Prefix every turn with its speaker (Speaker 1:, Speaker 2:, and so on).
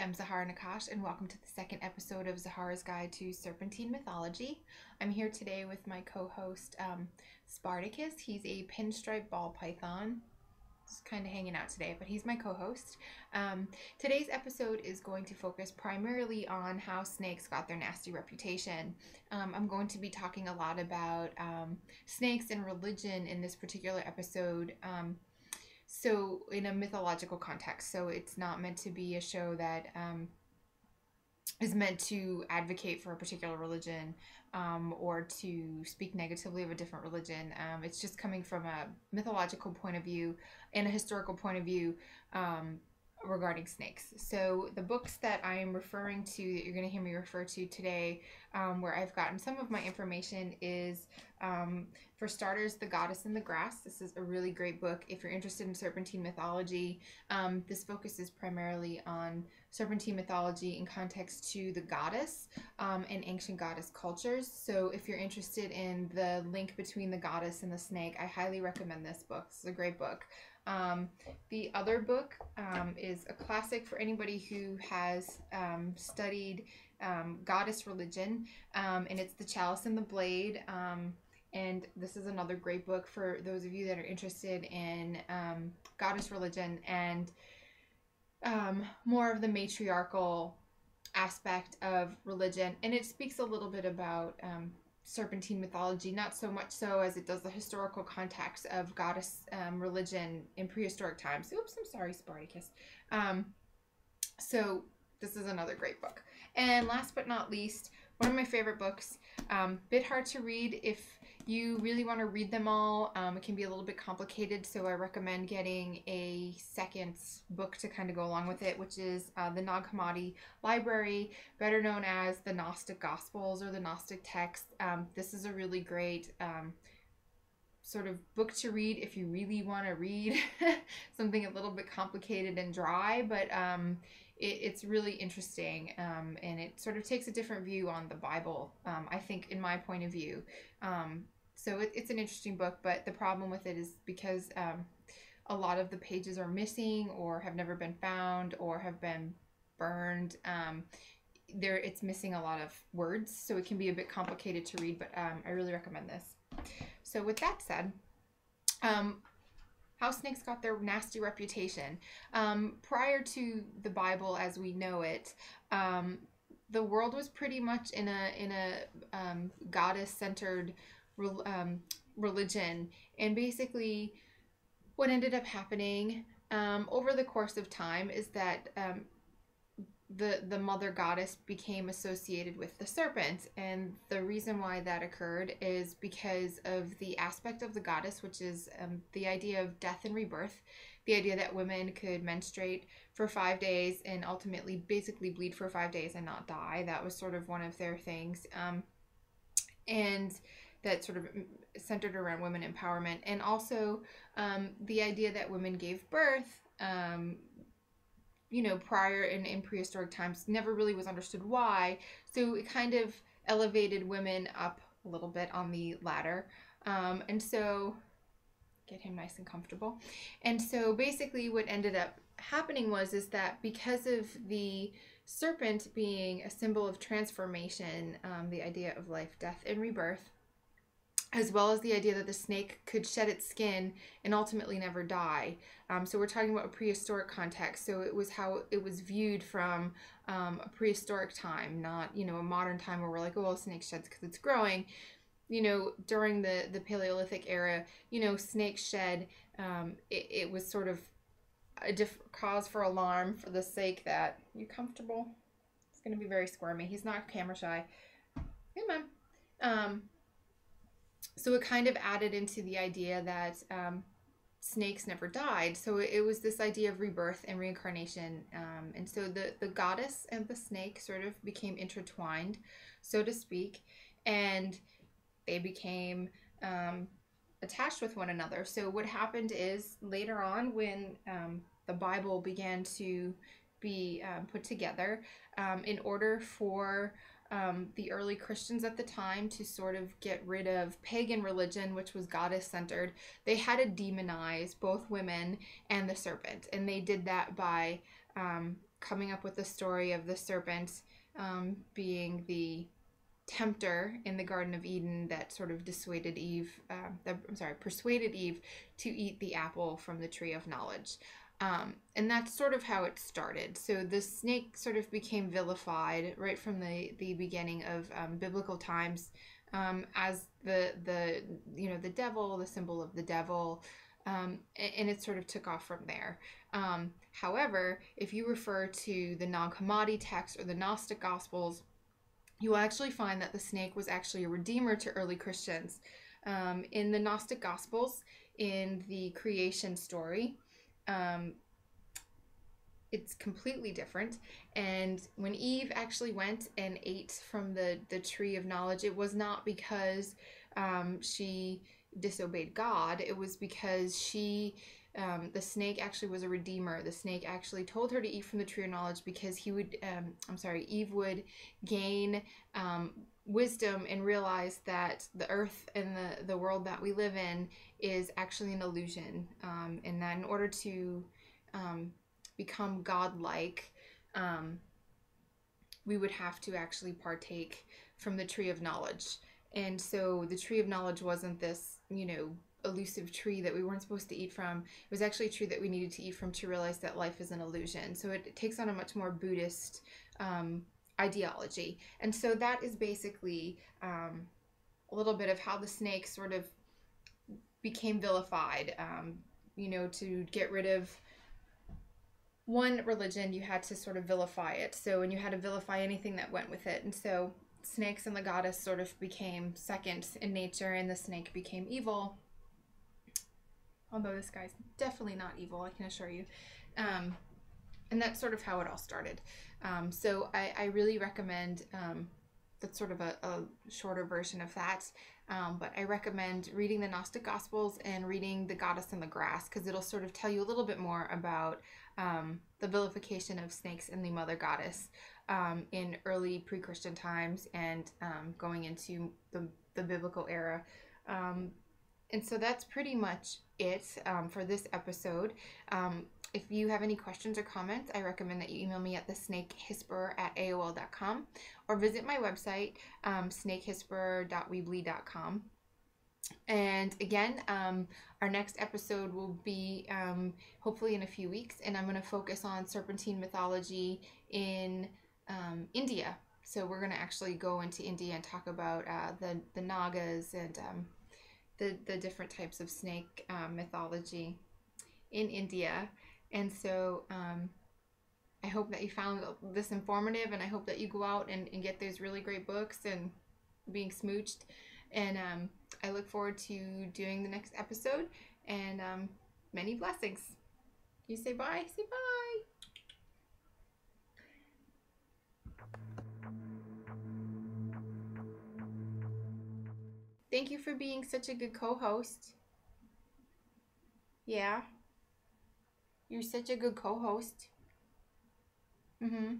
Speaker 1: I'm Zehara and welcome to the second episode of Zehara's Guide to Serpentine Mythology. I'm here today with my co-host Spartacus. He's a pinstripe ball python. He's kind of hanging out today, but he's my co-host. Today's episode is going to focus primarily on how snakes got their nasty reputation. I'm going to be talking a lot about snakes and religion in this particular episode. So in a mythological context, so it's not meant to be a show that is meant to advocate for a particular religion or to speak negatively of a different religion. It's just coming from a mythological point of view and a historical point of view regarding snakes. So the books that I am referring to, that you're going to hear me refer to today, where I've gotten some of my information is, for starters, The Goddess in the Grass. This is a really great book if you're interested in Serpentine mythology. This focuses primarily on Serpentine mythology in context to the goddess and ancient goddess cultures. So if you're interested in the link between the goddess and the snake, I highly recommend this book. This is a great book. The other book is a classic for anybody who has studied goddess religion, and it's The Chalice and the Blade. And this is another great book for those of you that are interested in goddess religion and more of the matriarchal aspect of religion. And it speaks a little bit about Serpentine mythology, not so much so as it does the historical context of goddess religion in prehistoric times. Oops, I'm sorry, Spartacus. So this is another great book. And last but not least, one of my favorite books, bit hard to read if you really want to read them all. It can be a little bit complicated, so I recommend getting a second book to kind of go along with it, which is the Nag Hammadi Library, better known as the Gnostic Gospels or the Gnostic Texts. This is a really great sort of book to read if you really want to read something a little bit complicated and dry, but it's really interesting, and it sort of takes a different view on the Bible, I think, in my point of view. So it's an interesting book, but the problem with it is because a lot of the pages are missing or have never been found or have been burned. It's missing a lot of words, so it can be a bit complicated to read, but I really recommend this. So with that said, how snakes got their nasty reputation. Prior to the Bible as we know it, the world was pretty much in a goddess-centered religion, and basically what ended up happening over the course of time is that the mother goddess became associated with the serpent, and the reason why that occurred is because of the aspect of the goddess, which is the idea of death and rebirth, the idea that women could menstruate for 5 days and ultimately basically bleed for 5 days and not die. That was sort of one of their things, and that sort of centered around women empowerment, and also the idea that women gave birth prior in prehistoric times never really was understood why. So it kind of elevated women up a little bit on the ladder. And so, get him nice and comfortable. And so basically what ended up happening is that because of the serpent being a symbol of transformation, the idea of life, death, and rebirth, as well as the idea that the snake could shed its skin and ultimately never die. So we're talking about a prehistoric context. So it was how it was viewed from a prehistoric time, not, a modern time where we're like, oh, a snake sheds because it's growing. During the Paleolithic era, snakes shed. It was sort of a cause for alarm for the sake that, you comfortable? It's going to be very squirmy. He's not camera shy. Hey, Mom. So it kind of added into the idea that snakes never died. So it was this idea of rebirth and reincarnation. And so the goddess and the snake sort of became intertwined, so to speak, and they became attached with one another. So what happened is later on when the Bible began to be put together, in order for the early Christians at the time to sort of get rid of pagan religion, which was goddess-centered, they had to demonize both women and the serpent. And they did that by coming up with the story of the serpent being the tempter in the Garden of Eden that sort of persuaded Eve to eat the apple from the tree of knowledge. And that's sort of how it started. So the snake sort of became vilified right from the beginning of biblical times as the devil, the symbol of the devil, and it sort of took off from there. However, if you refer to the Nag Hammadi text or the Gnostic Gospels, you will actually find that the snake was actually a redeemer to early Christians. In the Gnostic Gospels, in the creation story, it's completely different. And when Eve actually went and ate from the tree of knowledge, it was not because she disobeyed God. It was because the snake actually was a redeemer. The snake actually told her to eat from the tree of knowledge because Eve would gain wisdom and realize that the earth and the world that we live in is actually an illusion, and that in order to become godlike, we would have to actually partake from the tree of knowledge. And so the tree of knowledge wasn't this, elusive tree that we weren't supposed to eat from. It was actually a tree that we needed to eat from to realize that life is an illusion. So it takes on a much more Buddhist ideology. And so that is basically a little bit of how the snake sort of became vilified. To get rid of one religion, you had to sort of vilify it. So, and you had to vilify anything that went with it. And so snakes and the goddess sort of became second in nature, and the snake became evil. Although this guy's definitely not evil, I can assure you. And that's sort of how it all started. So I really recommend, that's sort of a shorter version of that. But I recommend reading the Gnostic Gospels and reading The Goddess and the Grass, because it'll sort of tell you a little bit more about the vilification of snakes and the mother goddess in early pre-Christian times and going into the biblical era. And so that's pretty much it for this episode. If you have any questions or comments, I recommend that you email me at thesnakehisperer@aol.com or visit my website, snakehisperer.weebly.com. And again, our next episode will be hopefully in a few weeks, and I'm going to focus on Serpentine mythology in India. So we're going to actually go into India and talk about the Nagas and the different types of snake mythology in India. And so I hope that you found this informative, and I hope that you go out and get those really great books and being smooched. And I look forward to doing the next episode, and many blessings. You say bye? Say bye. Thank you for being such a good co-host. Yeah. You're such a good co-host. Mm-hmm.